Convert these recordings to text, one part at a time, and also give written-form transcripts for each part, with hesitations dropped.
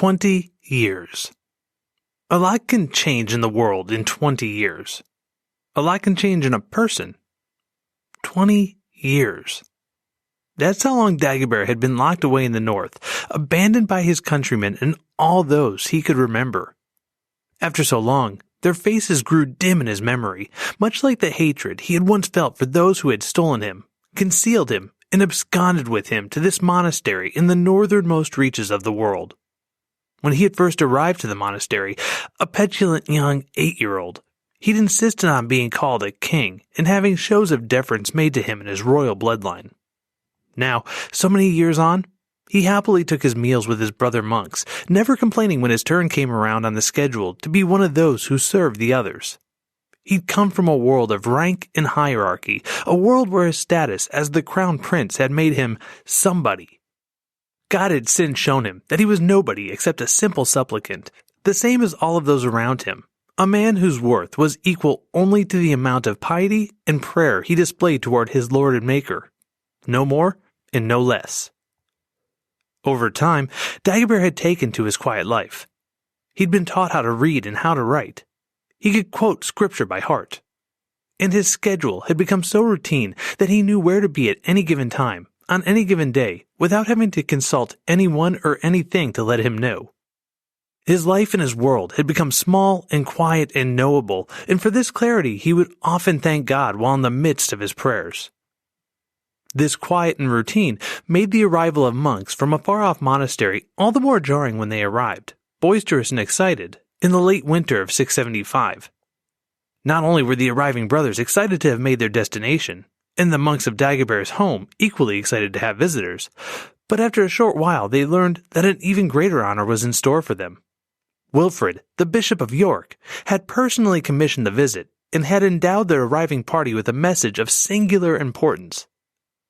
20 years. A lot can change in the world in 20 years. A lot can change in a person. 20 years. That's how long Dagobert had been locked away in the north, abandoned by his countrymen and all those he could remember. After so long, their faces grew dim in his memory, much like the hatred he had once felt for those who had stolen him, concealed him, and absconded with him to this monastery in the northernmost reaches of the world. When he had first arrived to the monastery, a petulant young 8-year-old, he'd insisted on being called a king and having shows of deference made to him in his royal bloodline. Now, so many years on, he happily took his meals with his brother monks, never complaining when his turn came around on the schedule to be one of those who served the others. He'd come from a world of rank and hierarchy, a world where his status as the crown prince had made him somebody. God had since shown him that he was nobody except a simple supplicant, the same as all of those around him, a man whose worth was equal only to the amount of piety and prayer he displayed toward his Lord and Maker. No more and no less. Over time, Dagobert had taken to his quiet life. He'd been taught how to read and how to write. He could quote scripture by heart. And his schedule had become so routine that he knew where to be at any given time, on any given day, without having to consult anyone or anything to let him know. His life and his world had become small and quiet and knowable, and for this clarity he would often thank God while in the midst of his prayers. This quiet and routine made the arrival of monks from a far-off monastery all the more jarring when they arrived, boisterous and excited, in the late winter of 675. Not only were the arriving brothers excited to have made their destination, and the monks of Dagobert's home equally excited to have visitors, but after a short while they learned that an even greater honor was in store for them. Wilfrid, the Bishop of York, had personally commissioned the visit and had endowed the arriving party with a message of singular importance.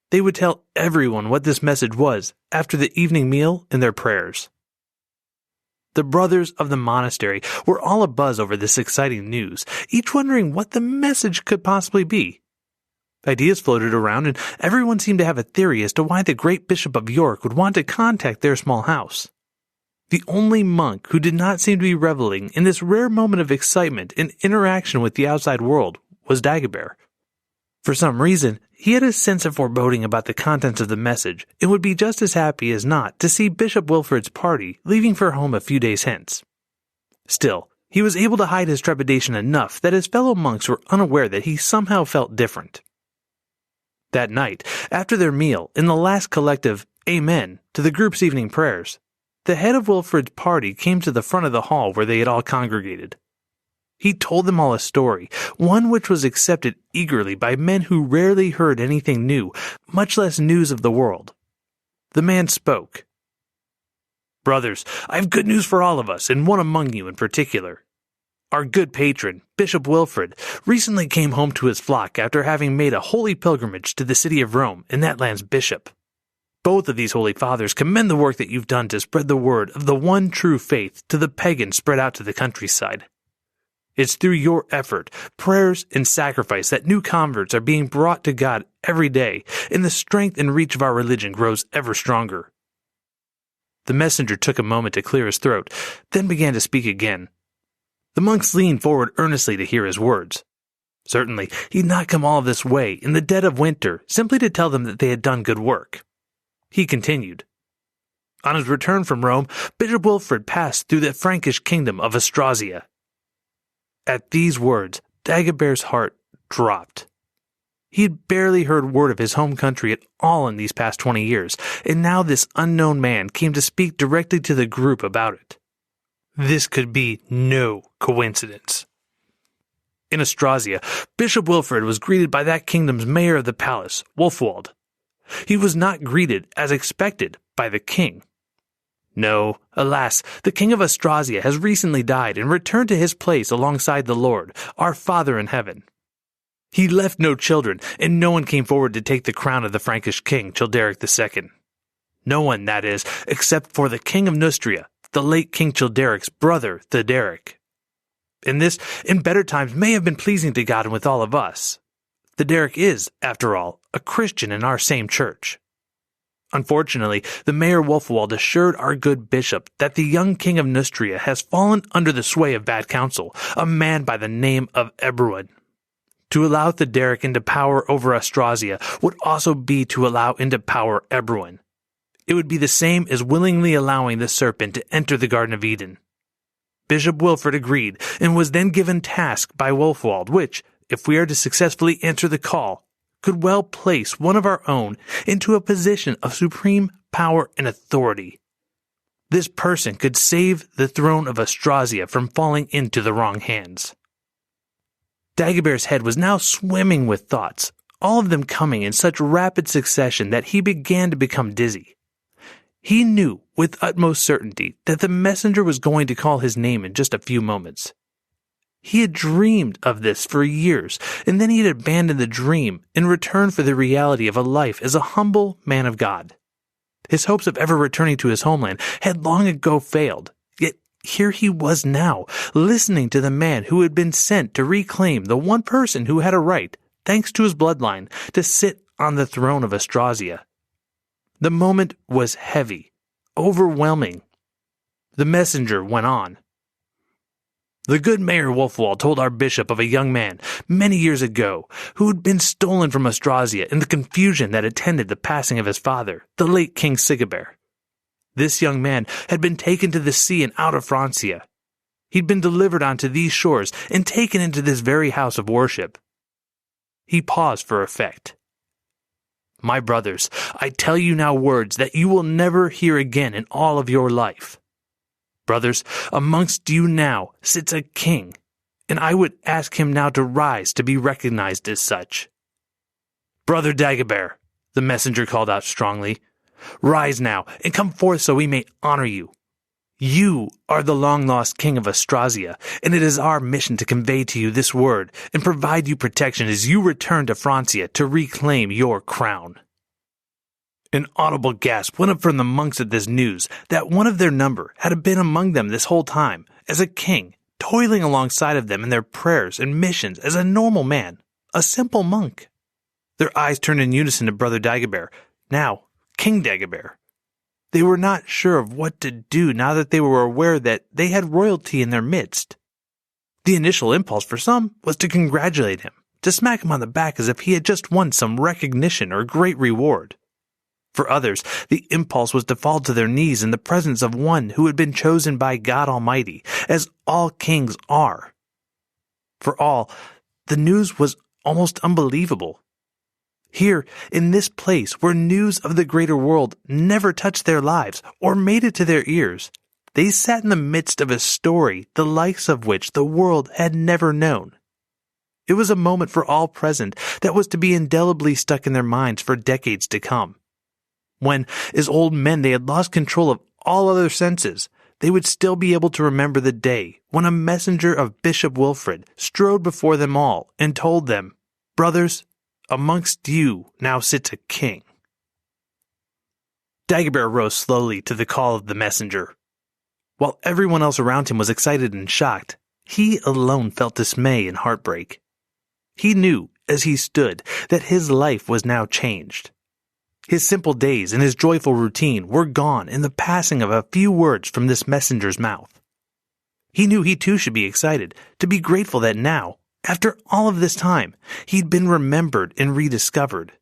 They would tell everyone what this message was after the evening meal and their prayers. The brothers of the monastery were all abuzz over this exciting news, each wondering what the message could possibly be. Ideas floated around, and everyone seemed to have a theory as to why the great Bishop of York would want to contact their small house. The only monk who did not seem to be reveling in this rare moment of excitement and interaction with the outside world was Dagobert. For some reason, he had a sense of foreboding about the contents of the message and would be just as happy as not to see Bishop Wilfrid's party leaving for home a few days hence. Still, he was able to hide his trepidation enough that his fellow monks were unaware that he somehow felt different. That night, after their meal, in the last collective Amen to the group's evening prayers, the head of Wilfrid's party came to the front of the hall where they had all congregated. He told them all a story, one which was accepted eagerly by men who rarely heard anything new, much less news of the world. The man spoke. "Brothers, I have good news for all of us, and one among you in particular. Our good patron, Bishop Wilfrid, recently came home to his flock after having made a holy pilgrimage to the city of Rome and that land's bishop. Both of these holy fathers commend the work that you've done to spread the word of the one true faith to the pagans spread out to the countryside. It's through your effort, prayers, and sacrifice that new converts are being brought to God every day, and the strength and reach of our religion grows ever stronger." The messenger took a moment to clear his throat, then began to speak again. The monks leaned forward earnestly to hear his words. Certainly, he'd not come all this way in the dead of winter simply to tell them that they had done good work. He continued. On his return from Rome, Bishop Wilfrid passed through the Frankish kingdom of Austrasia. At these words, Dagobert's heart dropped. He had barely heard word of his home country at all in these past 20 years, and now this unknown man came to speak directly to the group about it. This could be no coincidence. In Austrasia, Bishop Wilfrid was greeted by that kingdom's mayor of the palace, Wulfwald. He was not greeted, as expected, by the king. No, alas, the king of Austrasia has recently died and returned to his place alongside the Lord, our Father in heaven. He left no children, and no one came forward to take the crown of the Frankish king, Childeric II. No one, that is, except for the king of Neustria, the late King Childeric's brother, Theoderic. And this, in better times, may have been pleasing to God and with all of us. Theoderic is, after all, a Christian in our same church. Unfortunately, the Mayor Wulfwald assured our good bishop that the young king of Neustria has fallen under the sway of bad counsel, a man by the name of Eberwin. To allow Theoderic into power over Austrasia would also be to allow into power Eberwin. It would be the same as willingly allowing the serpent to enter the Garden of Eden. Bishop Wilfrid agreed and was then given task by Wulfwald, which, if we are to successfully answer the call, could well place one of our own into a position of supreme power and authority. This person could save the throne of Austrasia from falling into the wrong hands. Dagobert's head was now swimming with thoughts, all of them coming in such rapid succession that he began to become dizzy. He knew with utmost certainty that the messenger was going to call his name in just a few moments. He had dreamed of this for years, and then he had abandoned the dream in return for the reality of a life as a humble man of God. His hopes of ever returning to his homeland had long ago failed, yet here he was now, listening to the man who had been sent to reclaim the one person who had a right, thanks to his bloodline, to sit on the throne of Austrasia. The moment was heavy, overwhelming. The messenger went on. The good Mayor Wulfwald told our bishop of a young man, many years ago, who had been stolen from Austrasia in the confusion that attended the passing of his father, the late King Dagobert. This young man had been taken to the sea and out of Francia. He'd been delivered onto these shores and taken into this very house of worship. He paused for effect. My brothers, I tell you now words that you will never hear again in all of your life. Brothers, amongst you now sits a king, and I would ask him now to rise to be recognized as such. Brother Dagobert, the messenger called out strongly, rise now and come forth so we may honor you. You are the long-lost king of Austrasia, and it is our mission to convey to you this word and provide you protection as you return to Francia to reclaim your crown. An audible gasp went up from the monks at this news that one of their number had been among them this whole time, as a king, toiling alongside of them in their prayers and missions as a normal man, a simple monk. Their eyes turned in unison to Brother Dagobert, now King Dagobert. They were not sure of what to do now that they were aware that they had royalty in their midst. The initial impulse for some was to congratulate him, to smack him on the back as if he had just won some recognition or great reward. For others, the impulse was to fall to their knees in the presence of one who had been chosen by God Almighty, as all kings are. For all, the news was almost unbelievable. Here, in this place where news of the greater world never touched their lives or made it to their ears, they sat in the midst of a story the likes of which the world had never known. It was a moment for all present that was to be indelibly stuck in their minds for decades to come. When, as old men, they had lost control of all other senses, they would still be able to remember the day when a messenger of Bishop Wilfrid strode before them all and told them, "Brothers, amongst you now sits a king." Dagobert rose slowly to the call of the messenger. While everyone else around him was excited and shocked, he alone felt dismay and heartbreak. He knew, as he stood, that his life was now changed. His simple days and his joyful routine were gone in the passing of a few words from this messenger's mouth. He knew he too should be excited, to be grateful that now, after all of this time, he'd been remembered and rediscovered.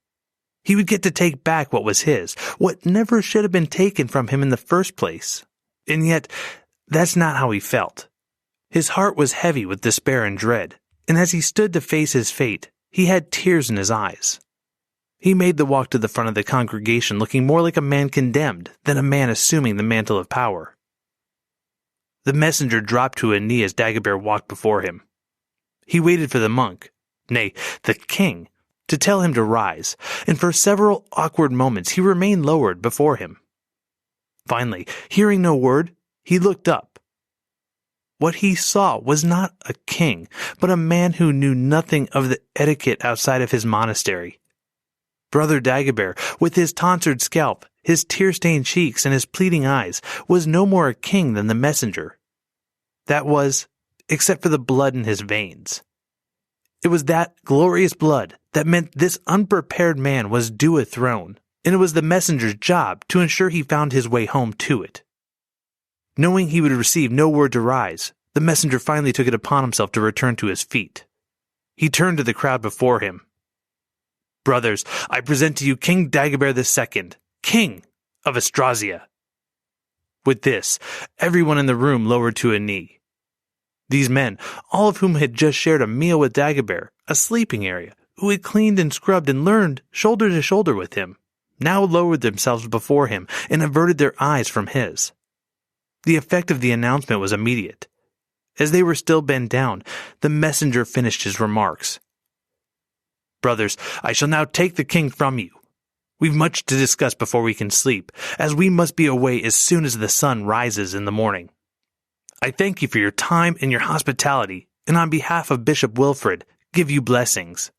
He would get to take back what was his, what never should have been taken from him in the first place. And yet, that's not how he felt. His heart was heavy with despair and dread, and as he stood to face his fate, he had tears in his eyes. He made the walk to the front of the congregation looking more like a man condemned than a man assuming the mantle of power. The messenger dropped to a knee as Dagobert walked before him. He waited for the monk, nay, the king, to tell him to rise, and for several awkward moments he remained lowered before him. Finally, hearing no word, he looked up. What he saw was not a king, but a man who knew nothing of the etiquette outside of his monastery. Brother Dagobert, with his tonsured scalp, his tear-stained cheeks, and his pleading eyes, was no more a king than the messenger. That was, except for the blood in his veins. It was that glorious blood that meant this unprepared man was due a throne, and it was the messenger's job to ensure he found his way home to it. Knowing he would receive no word to rise, the messenger finally took it upon himself to return to his feet. He turned to the crowd before him. "Brothers, I present to you King Dagobert II, King of Austrasia." With this, everyone in the room lowered to a knee. These men, all of whom had just shared a meal with Dagobert, a sleeping area, who had cleaned and scrubbed and learned shoulder to shoulder with him, now lowered themselves before him and averted their eyes from his. The effect of the announcement was immediate. As they were still bent down, the messenger finished his remarks. "Brothers, I shall now take the king from you. We've much to discuss before we can sleep, as we must be away as soon as the sun rises in the morning. I thank you for your time and your hospitality, and on behalf of Bishop Wilfrid, give you blessings."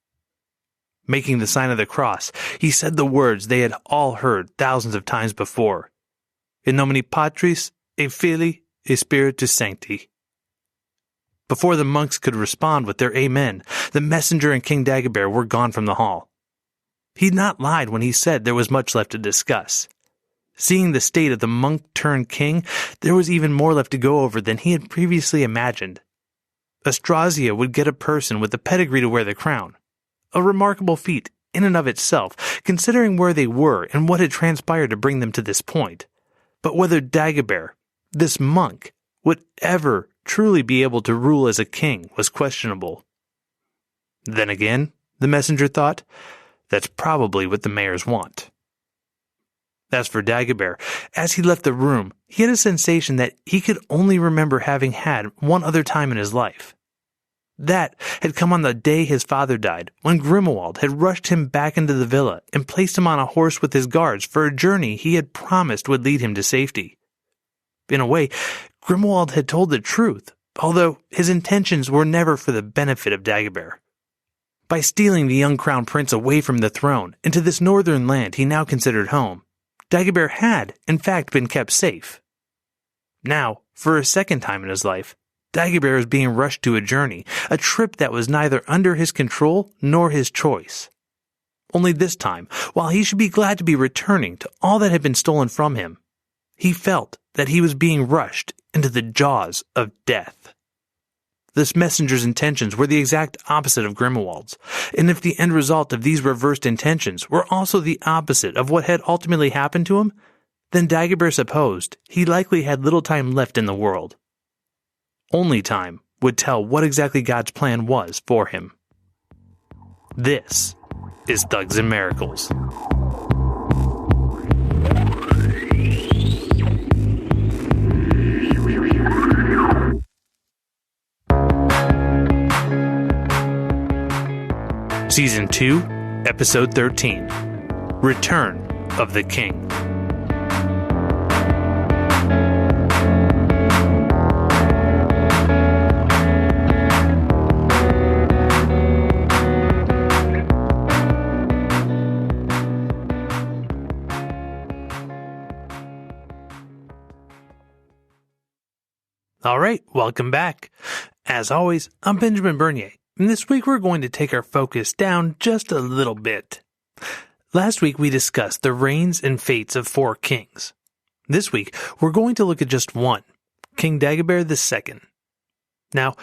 Making the sign of the cross, he said the words they had all heard thousands of times before. In nomine Patris, et Filii, et Spiritus Sancti. Before the monks could respond with their amen, the messenger and King Dagobert were gone from the hall. He'd not lied when he said there was much left to discuss. Seeing the state of the monk-turned-king, there was even more left to go over than he had previously imagined. Austrasia would get a person with the pedigree to wear the crown. A remarkable feat in and of itself, considering where they were and what had transpired to bring them to this point. But whether Dagobert, this monk, would ever truly be able to rule as a king was questionable. Then again, the messenger thought, that's probably what the mayors want. As for Dagobert, as he left the room, he had a sensation that he could only remember having had one other time in his life. That had come on the day his father died, when Grimoald had rushed him back into the villa and placed him on a horse with his guards for a journey he had promised would lead him to safety. In a way, Grimoald had told the truth, although his intentions were never for the benefit of Dagobert. By stealing the young crown prince away from the throne into this northern land he now considered home, Dagobert had, in fact, been kept safe. Now, for a second time in his life, Dagobert was being rushed to a journey, a trip that was neither under his control nor his choice. Only this time, while he should be glad to be returning to all that had been stolen from him, he felt that he was being rushed into the jaws of death. This messenger's intentions were the exact opposite of Grimoald's, and if the end result of these reversed intentions were also the opposite of what had ultimately happened to him, then Dagobert supposed he likely had little time left in the world. Only time would tell what exactly God's plan was for him. This is Thugs and Miracles. Season 2, Episode 13, Return of the King. Alright, welcome back. As always, I'm Benjamin Bernier. And this week we're going to take our focus down just a little bit. Last week we discussed the reigns and fates of 4 kings. This week we're going to look at just one, King Dagobert II. Now,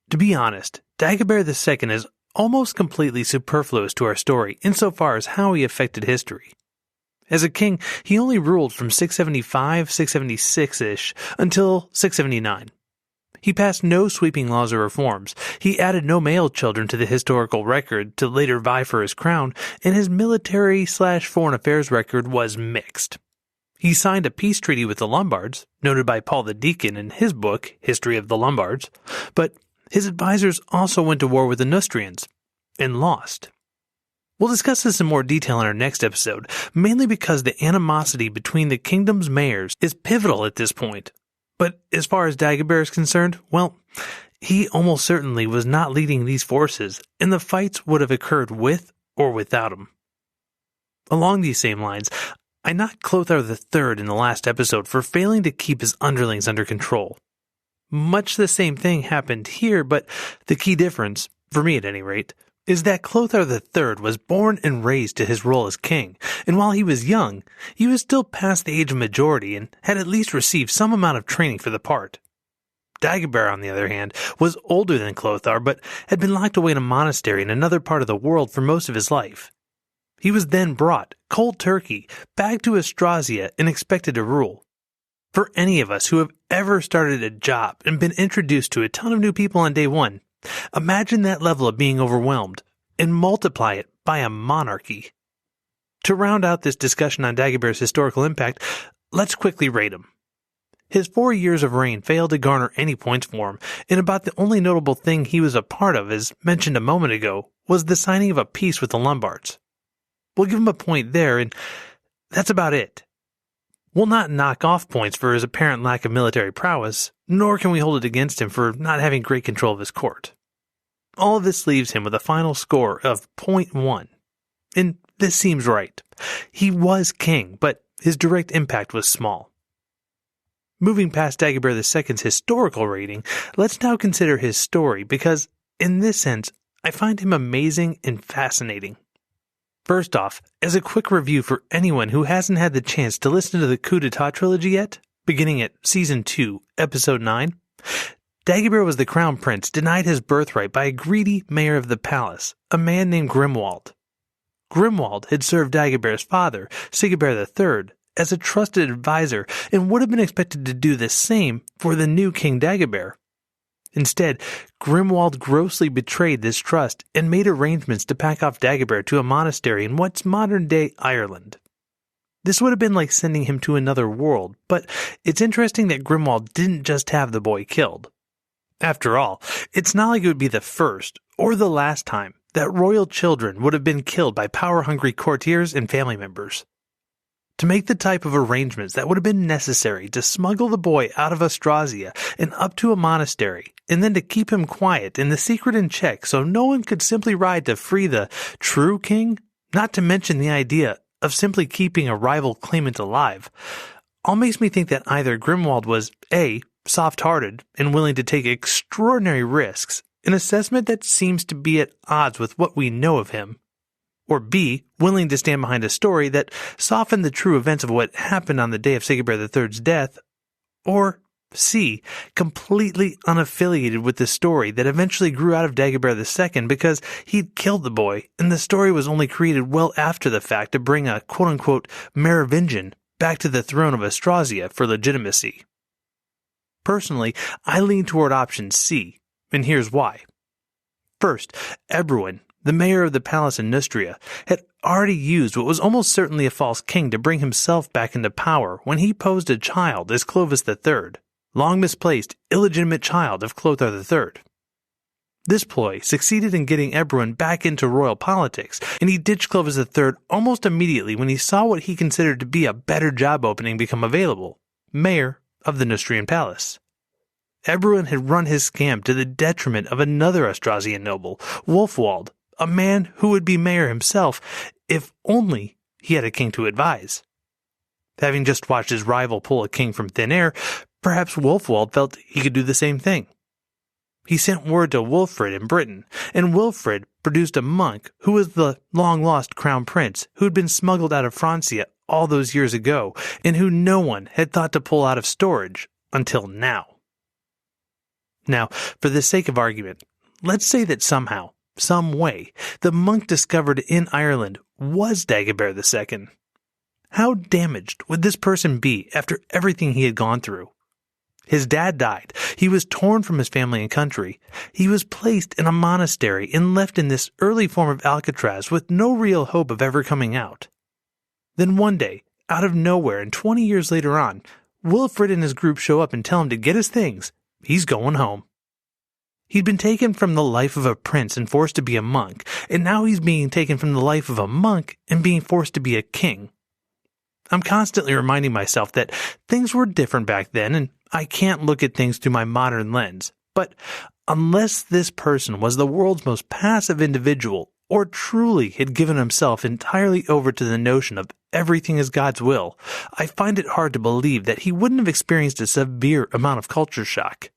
to be honest, Dagobert II is almost completely superfluous to our story insofar as how he affected history. As a king, he only ruled from 675, 676-ish until 679. He passed no sweeping laws or reforms, he added no male children to the historical record to later vie for his crown, and his military/foreign affairs record was mixed. He signed a peace treaty with the Lombards, noted by Paul the Deacon in his book, History of the Lombards, but his advisors also went to war with the Neustrians, and lost. We'll discuss this in more detail in our next episode, mainly because the animosity between the kingdom's mayors is pivotal at this point. But as far as Dagobert is concerned, well, he almost certainly was not leading these forces, and the fights would have occurred with or without him. Along these same lines, I knocked Clothar III in the last episode for failing to keep his underlings under control. Much the same thing happened here, but the key difference, for me at any rate, is that Clothar III was born and raised to his role as king, and while he was young, he was still past the age of majority and had at least received some amount of training for the part. Dagobert, on the other hand, was older than Clothar, but had been locked away in a monastery in another part of the world for most of his life. He was then brought, cold turkey, back to Austrasia and expected to rule. For any of us who have ever started a job and been introduced to a ton of new people on day one, imagine that level of being overwhelmed, and multiply it by a monarchy. To round out this discussion on Dagobert's historical impact, let's quickly rate him. His 4 years of reign failed to garner any points for him, and about the only notable thing he was a part of, as mentioned a moment ago, was the signing of a peace with the Lombards. We'll give him a point there, and that's about it. We'll not knock off points for his apparent lack of military prowess, nor can we hold it against him for not having great control of his court. All of this leaves him with a final score of 0.1. And this seems right. He was king, but his direct impact was small. Moving past Dagobert II's historical rating, let's now consider his story because, in this sense, I find him amazing and fascinating. First off, as a quick review for anyone who hasn't had the chance to listen to the Coup d'etat trilogy yet, beginning at Season 2, Episode 9, Dagobert was the crown prince denied his birthright by a greedy mayor of the palace, a man named Grimwald. Grimwald had served Dagobert's father, Sigibert III, as a trusted advisor and would have been expected to do the same for the new King Dagobert. Instead, Grimwald grossly betrayed this trust and made arrangements to pack off Dagobert to a monastery in what's modern-day Ireland. This would have been like sending him to another world, but it's interesting that Grimwald didn't just have the boy killed. After all, it's not like it would be the first or the last time that royal children would have been killed by power-hungry courtiers and family members. To make the type of arrangements that would have been necessary to smuggle the boy out of Austrasia and up to a monastery, and then to keep him quiet and the secret in check so no one could simply ride to free the true king, not to mention the idea of simply keeping a rival claimant alive, all makes me think that either Grimwald was A, soft-hearted and willing to take extraordinary risks, an assessment that seems to be at odds with what we know of him, or B, willing to stand behind a story that softened the true events of what happened on the day of Sigibert III's death, or C, completely unaffiliated with the story that eventually grew out of Dagobert II because he'd killed the boy, and the story was only created well after the fact to bring a quote-unquote Merovingian back to the throne of Austrasia for legitimacy. Personally, I lean toward option C, and here's why. First, Ebroin, the mayor of the palace in Neustria, had already used what was almost certainly a false king to bring himself back into power when he posed a child as Clovis III, long misplaced, illegitimate child of Clothar III. This ploy succeeded in getting Ebroin back into royal politics, and he ditched Clovis III almost immediately when he saw what he considered to be a better job opening become available, mayor of the Neustrian palace. Ebroin had run his scam to the detriment of another Austrasian noble, Wulfwald, a man who would be mayor himself if only he had a king to advise. Having just watched his rival pull a king from thin air, perhaps Wulfwald felt he could do the same thing. He sent word to Wilfrid in Britain, and Wilfrid produced a monk who was the long-lost crown prince who had been smuggled out of Francia all those years ago, and who no one had thought to pull out of storage until now. Now, for the sake of argument, let's say that somehow, some way, the monk discovered in Ireland was Dagobert II. How damaged would this person be after everything he had gone through? His dad died. He was torn from his family and country. He was placed in a monastery and left in this early form of Alcatraz with no real hope of ever coming out. Then one day, out of nowhere and 20 years later on, Wilfrid and his group show up and tell him to get his things. He's going home. He'd been taken from the life of a prince and forced to be a monk, and now he's being taken from the life of a monk and being forced to be a king. I'm constantly reminding myself that things were different back then, and I can't look at things through my modern lens. But unless this person was the world's most passive individual, or truly had given himself entirely over to the notion of everything is God's will, I find it hard to believe that he wouldn't have experienced a severe amount of culture shock.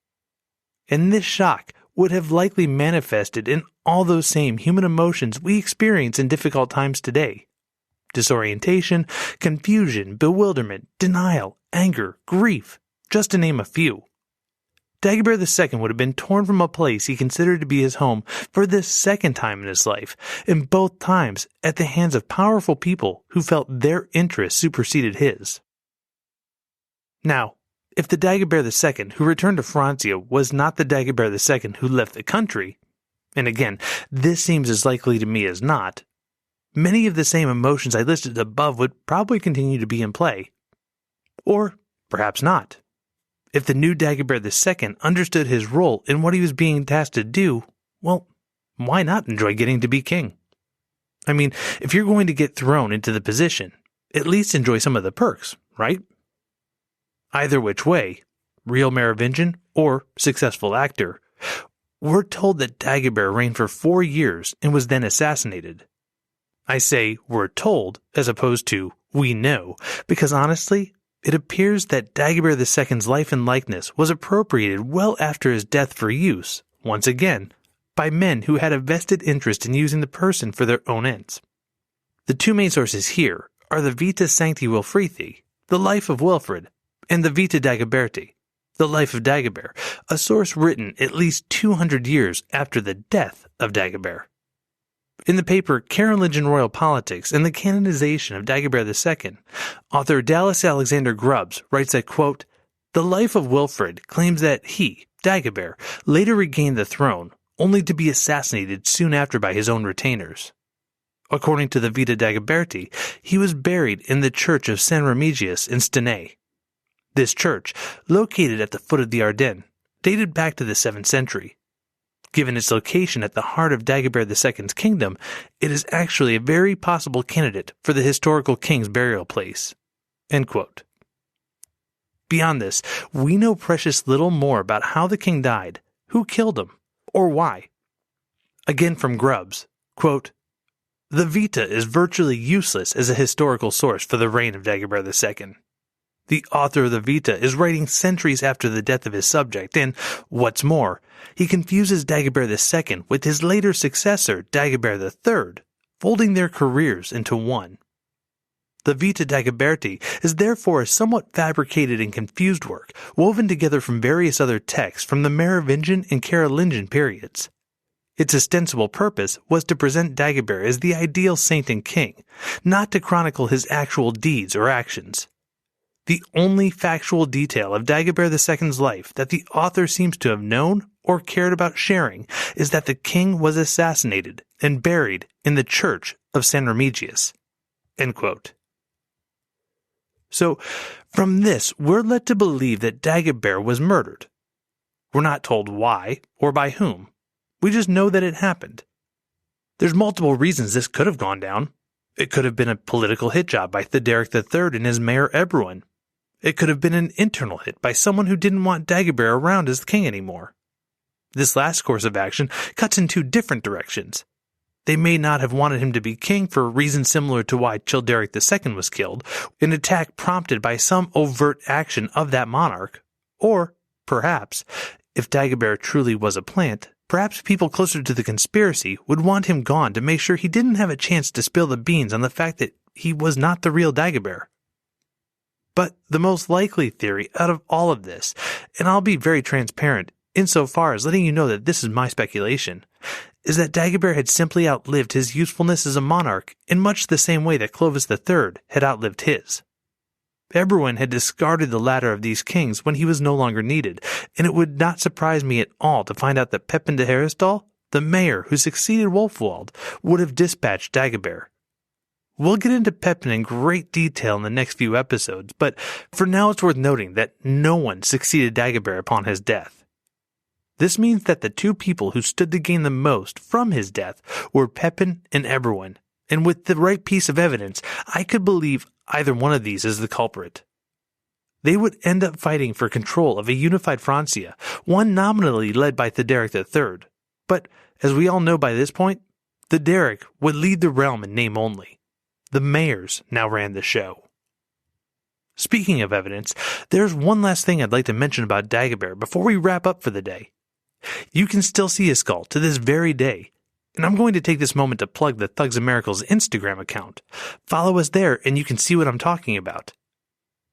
And this shock would have likely manifested in all those same human emotions we experience in difficult times today. Disorientation, confusion, bewilderment, denial, anger, grief, just to name a few. Dagobert II would have been torn from a place he considered to be his home for the second time in his life, and both times at the hands of powerful people who felt their interests superseded his. Now, if the Dagobert II who returned to Francia was not the Dagobert II who left the country, and again, this seems as likely to me as not, many of the same emotions I listed above would probably continue to be in play. Or perhaps not. If the new Dagobert II understood his role in what he was being tasked to do, well, why not enjoy getting to be king? I mean, if you're going to get thrown into the position, at least enjoy some of the perks, right? Either which way, real Merovingian or successful actor, we're told that Dagobert reigned for 4 years and was then assassinated. I say we're told as opposed to we know, because honestly, it appears that Dagobert II's life and likeness was appropriated well after his death for use, once again, by men who had a vested interest in using the person for their own ends. The two main sources here are the Vita Sancti Wilfrithi, the life of Wilfrid, and the Vita Dagoberti, the life of Dagobert, a source written at least 200 years after the death of Dagobert. In the paper Carolingian and Royal Politics and the Canonization of Dagobert II, author Dallas Alexander Grubbs writes that, quote, "The life of Wilfrid claims that he, Dagobert, later regained the throne, only to be assassinated soon after by his own retainers. According to the Vita Dagoberti, he was buried in the church of San Remigius in Stenay. This church, located at the foot of the Ardennes, dated back to the 7th century. Given its location at the heart of Dagobert II's kingdom, it is actually a very possible candidate for the historical king's burial place." End quote. Beyond this, we know precious little more about how the king died, who killed him, or why. Again from Grubbs, quote, "The Vita is virtually useless as a historical source for the reign of Dagobert II. The author of the Vita is writing centuries after the death of his subject, and, what's more, he confuses Dagobert II with his later successor, Dagobert III, folding their careers into one. The Vita Dagoberti is therefore a somewhat fabricated and confused work, woven together from various other texts from the Merovingian and Carolingian periods. Its ostensible purpose was to present Dagobert as the ideal saint and king, not to chronicle his actual deeds or actions. The only factual detail of Dagobert II's life that the author seems to have known or cared about sharing is that the king was assassinated and buried in the church of San Remigius." End quote. So, from this, we're led to believe that Dagobert was murdered. We're not told why or by whom. We just know that it happened. There's multiple reasons this could have gone down. It could have been a political hit job by Theoderic III and his mayor Ebroin. It could have been an internal hit by someone who didn't want Dagobert around as the king anymore. This last course of action cuts in two different directions. They may not have wanted him to be king for a reason similar to why Childeric II was killed, an attack prompted by some overt action of that monarch. Or, perhaps, if Dagobert truly was a plant, perhaps people closer to the conspiracy would want him gone to make sure he didn't have a chance to spill the beans on the fact that he was not the real Dagobert. But the most likely theory out of all of this, and I'll be very transparent insofar as letting you know that this is my speculation, is that Dagobert had simply outlived his usefulness as a monarch in much the same way that Clovis III had outlived his. Ebroin had discarded the latter of these kings when he was no longer needed, and it would not surprise me at all to find out that Pepin de Heristal, the mayor who succeeded Wulfwald, would have dispatched Dagobert. We'll get into Pepin in great detail in the next few episodes, but for now it's worth noting that no one succeeded Dagobert upon his death. This means that the two people who stood to gain the most from his death were Pepin and Ebroin, and with the right piece of evidence, I could believe either one of these is the culprit. They would end up fighting for control of a unified Francia, one nominally led by Theoderic III, but as we all know by this point, Theoderic would lead the realm in name only. The mayors now ran the show. Speaking of evidence, there's one last thing I'd like to mention about Dagobert before we wrap up for the day. You can still see his skull to this very day. And I'm going to take this moment to plug the Thugs of Miracles Instagram account. Follow us there and you can see what I'm talking about.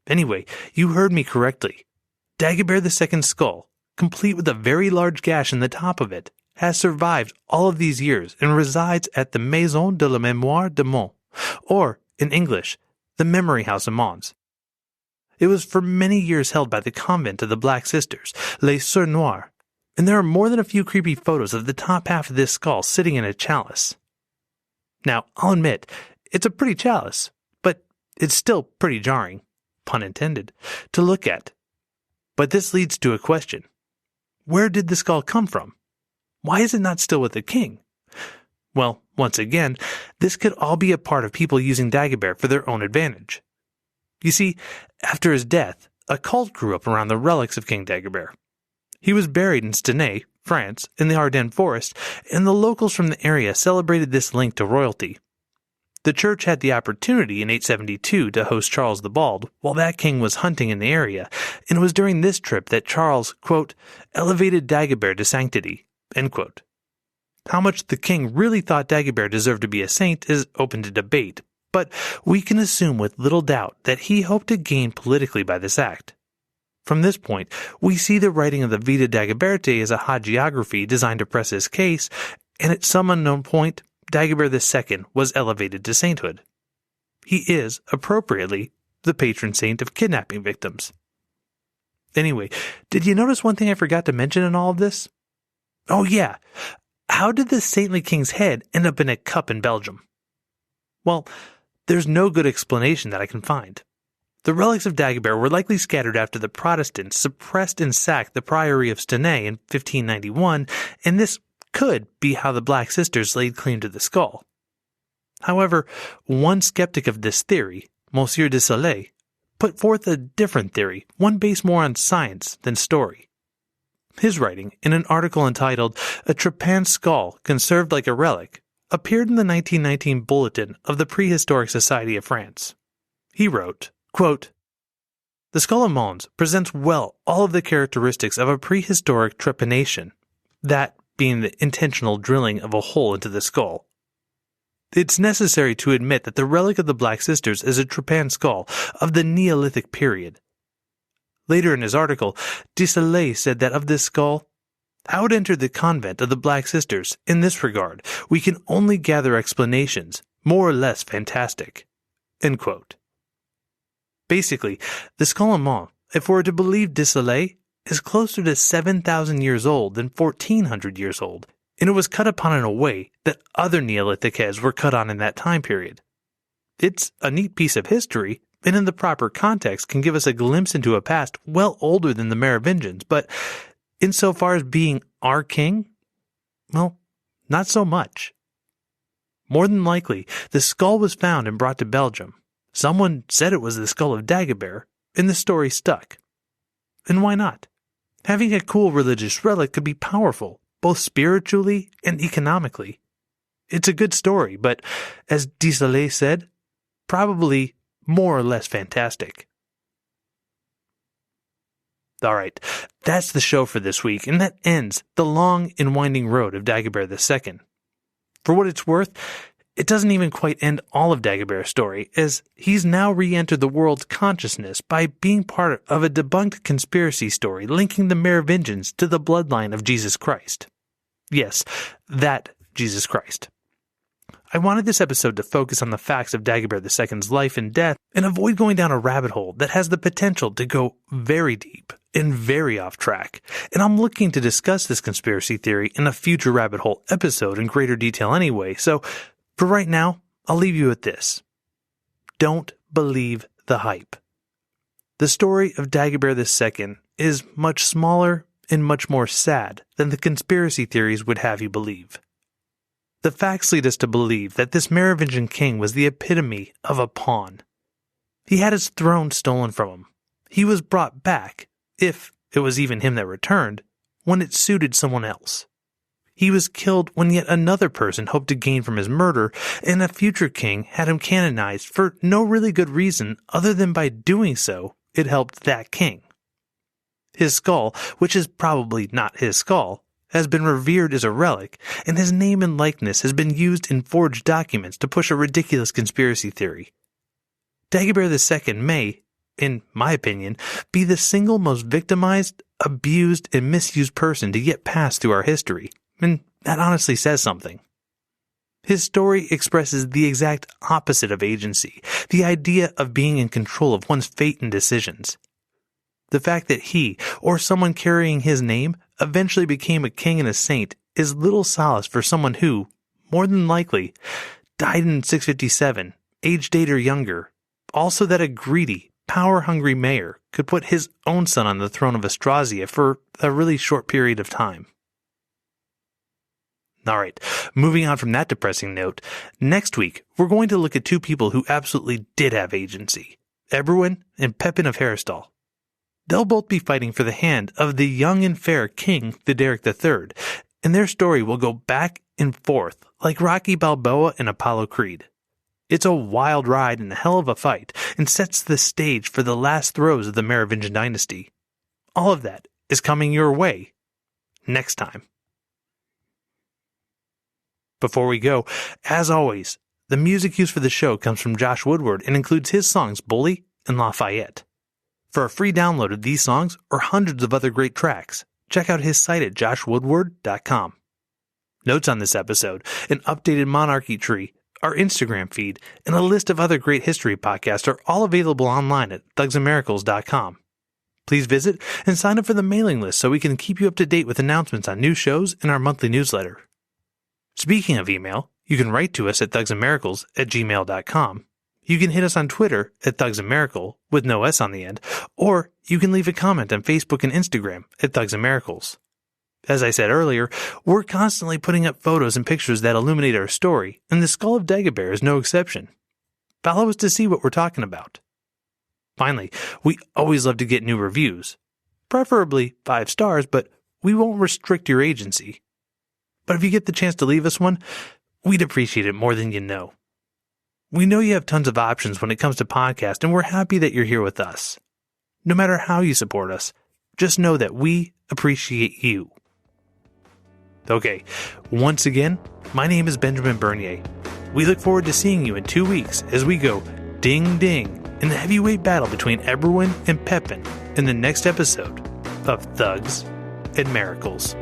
Anyway, you heard me correctly. Dagobert II's skull, complete with a very large gash in the top of it, has survived all of these years and resides at the Maison de la Mémoire de Mons, or, in English, the Memory House of Mons. It was for many years held by the convent of the Black Sisters, Les Sœurs Noires, and there are more than a few creepy photos of the top half of this skull sitting in a chalice. Now, I'll admit, it's a pretty chalice, but it's still pretty jarring, pun intended, to look at. But this leads to a question. Where did the skull come from? Why is it not still with the king? Well, once again, this could all be a part of people using Dagobert for their own advantage. You see, after his death, a cult grew up around the relics of King Dagobert. He was buried in Stenay, France, in the Ardennes forest, and the locals from the area celebrated this link to royalty. The church had the opportunity in 872 to host Charles the Bald while that king was hunting in the area, and it was during this trip that Charles, quote, elevated Dagobert to sanctity, end quote. How much the king really thought Dagobert deserved to be a saint is open to debate, but we can assume with little doubt that he hoped to gain politically by this act. From this point, we see the writing of the Vita Dagoberti as a hagiography designed to press his case, and at some unknown point, Dagobert II was elevated to sainthood. He is, appropriately, the patron saint of kidnapping victims. Anyway, did you notice one thing I forgot to mention in all of this? Oh yeah, how did the saintly king's head end up in a cup in Belgium? Well, there's no good explanation that I can find. The relics of Dagobert were likely scattered after the Protestants suppressed and sacked the priory of Stenay in 1591, and this could be how the Black Sisters laid claim to the skull. However, one skeptic of this theory, Monsieur de Solace, put forth a different theory, one based more on science than story. His writing, in an article entitled A Trepanned Skull Conserved Like a Relic, appeared in the 1919 Bulletin of the Prehistoric Society of France. He wrote, quote, the skull of Mons presents well all of the characteristics of a prehistoric trepanation, that being the intentional drilling of a hole into the skull. It's necessary to admit that the relic of the Black Sisters is a trepanned skull of the Neolithic period. Later in his article, de Solace said that of this skull, how it entered the convent of the Black Sisters, in this regard, we can only gather explanations, more or less fantastic. End quote. Basically, the skull of Mons, if we're to believe de Solace, is closer to 7,000 years old than 1,400 years old, and it was cut upon in a way that other Neolithic heads were cut on in that time period. It's a neat piece of history, and in the proper context can give us a glimpse into a past well older than the Merovingians, but insofar as being our king, well, not so much. More than likely, the skull was found and brought to Belgium. Someone said it was the skull of Dagobert, and the story stuck. And why not? Having a cool religious relic could be powerful, both spiritually and economically. It's a good story, but, as de Solace said, probably more or less fantastic. Alright, that's the show for this week, and that ends the long and winding road of Dagobert II. For what it's worth, it doesn't even quite end all of Dagobert's story, as he's now re-entered the world's consciousness by being part of a debunked conspiracy story linking the Merovingians to the bloodline of Jesus Christ. Yes, that Jesus Christ. I wanted this episode to focus on the facts of Dagobert II's life and death and avoid going down a rabbit hole that has the potential to go very deep and very off track, and I'm looking to discuss this conspiracy theory in a future rabbit hole episode in greater detail anyway, so for right now, I'll leave you with this. Don't believe the hype. The story of Dagobert II is much smaller and much more sad than the conspiracy theories would have you believe. The facts lead us to believe that this Merovingian king was the epitome of a pawn. He had his throne stolen from him. He was brought back, if it was even him that returned, when it suited someone else. He was killed when yet another person hoped to gain from his murder, and a future king had him canonized for no really good reason other than by doing so, it helped that king. His skull, which is probably not his skull, has been revered as a relic, and his name and likeness has been used in forged documents to push a ridiculous conspiracy theory. Dagobert II may, in my opinion, be the single most victimized, abused, and misused person to get passed through our history, and that honestly says something. His story expresses the exact opposite of agency, the idea of being in control of one's fate and decisions. The fact that he, or someone carrying his name, eventually became a king and a saint is little solace for someone who, more than likely, died in 657, aged 8 or younger, also that a greedy, power-hungry mayor could put his own son on the throne of Austrasia for a really short period of time. Alright, moving on from that depressing note, next week we're going to look at two people who absolutely did have agency, Ebroin and Pepin of Heristal. They'll both be fighting for the hand of the young and fair King Theoderic III, and their story will go back and forth like Rocky Balboa and Apollo Creed. It's a wild ride and a hell of a fight, and sets the stage for the last throes of the Merovingian dynasty. All of that is coming your way next time. Before we go, as always, the music used for the show comes from Josh Woodward and includes his songs Bully and Lafayette. For a free download of these songs or hundreds of other great tracks, check out his site at joshwoodward.com. Notes on this episode, an updated monarchy tree, our Instagram feed, and a list of other great history podcasts are all available online at thugsandmiracles.com. Please visit and sign up for the mailing list so we can keep you up to date with announcements on new shows and our monthly newsletter. Speaking of email, you can write to us at thugsandmiracles@gmail.com. You can hit us on Twitter at thugsandmiracle with no S on the end, or you can leave a comment on Facebook and Instagram at thugsandmiracles. As I said earlier, we're constantly putting up photos and pictures that illuminate our story, and the Skull of Dagobert is no exception. Follow us to see what we're talking about. Finally, we always love to get new reviews. Preferably 5 stars, but we won't restrict your agency. But if you get the chance to leave us one, we'd appreciate it more than you know. We know you have tons of options when it comes to podcasts, and we're happy that you're here with us. No matter how you support us, just know that we appreciate you. Okay, once again, my name is Benjamin Bernier. We look forward to seeing you in 2 weeks as we go ding ding in the heavyweight battle between Ebroin and Pepin in the next episode of Thugs and Miracles.